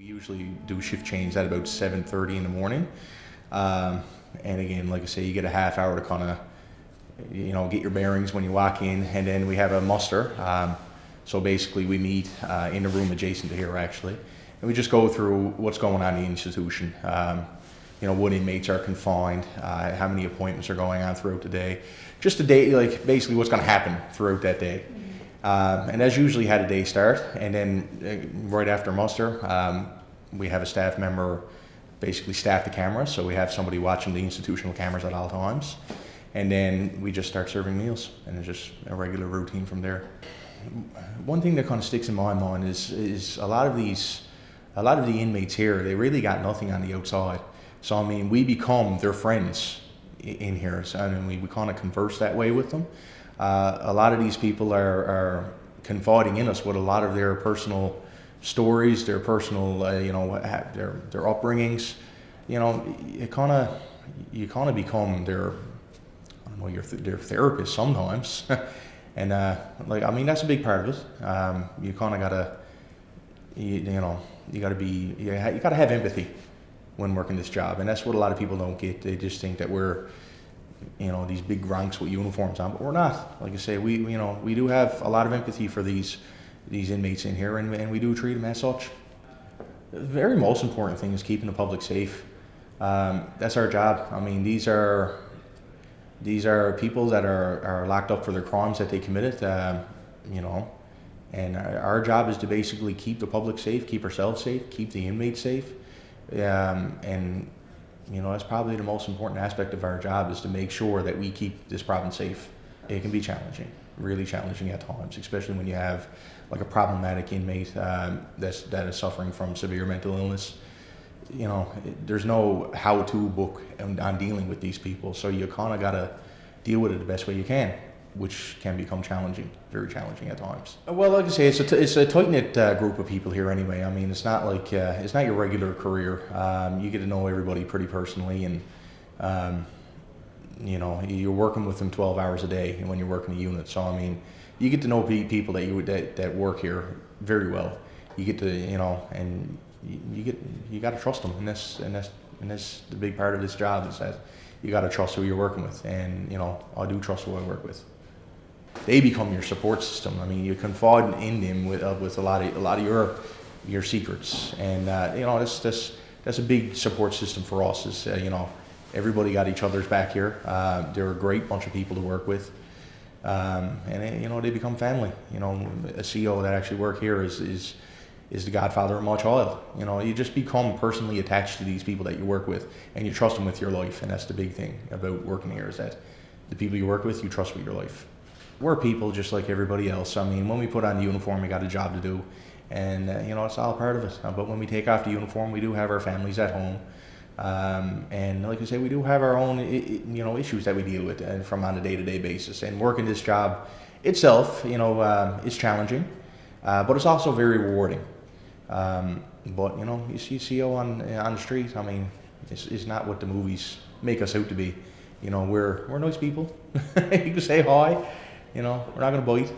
We usually do shift change at about 7:30 in the morning. And again, like I say, you get a half hour to kind of, get your bearings when you walk in, and then we have a muster. So basically we meet in the room adjacent to here actually, and we just go through what's going on in the institution. What inmates are confined, how many appointments are going on throughout the day, just the day, like basically what's going to happen throughout that day. And that's usually how the day starts. And then right after muster, we have a staff member basically staff the cameras. So we have somebody watching the institutional cameras at all times. And then we just start serving meals, and it's just a regular routine from there. One thing that kind of sticks in my mind is a lot of the inmates here, they really got nothing on the outside. So I mean, we become their friends in here. So I mean, we kind of converse that way with them. A lot of these people are confiding in us with a lot of their personal stories, their personal, their upbringings. You kind of become their therapist sometimes. And that's a big part of it. You kind of gotta, you gotta have empathy when working this job, and that's what a lot of people don't get. They just think that we're, these big ranks with uniforms on, but we're not. Like I say, we do have a lot of empathy for these inmates in here, and we do treat them as such. The very most important thing is keeping the public safe. That's our job. I mean, these are people that are locked up for their crimes that they committed, and our job is to basically keep the public safe, keep ourselves safe, keep the inmates safe. That's probably the most important aspect of our job, is to make sure that we keep this province safe. It can be challenging, really challenging at times, especially when you have like a problematic inmate that is suffering from severe mental illness. There's no how-to book on dealing with these people, so you kind of got to deal with it the best way you can, which can become challenging, very challenging at times. Well, like I say, it's a tight-knit group of people here anyway. I mean, it's not like it's not your regular career. You get to know everybody pretty personally, and you're working with them 12 hours a day when you're working a unit. So I mean, you get to know people that work here very well. You get to and you got to trust them, and that's the big part of this job, is that you got to trust who you're working with, and I do trust who I work with. They become your support system. I mean, you confide in them with a lot of your secrets, and that's a big support system for us. Is everybody got each other's back here. They're a great bunch of people to work with, and they become family. A CO that actually work here is the godfather of my child. You just become personally attached to these people that you work with, and you trust them with your life. And that's the big thing about working here, is that the people you work with, you trust with your life. We're people just like everybody else. I mean, when we put on the uniform, we got a job to do, and it's all a part of it. But when we take off the uniform, we do have our families at home, and like I say, we do have our own issues that we deal with from on a day-to-day basis. And working this job itself, is challenging, but it's also very rewarding. But you see CO on the street. I mean, it's not what the movies make us out to be. We're nice people. You can say hi. We're not gonna bite.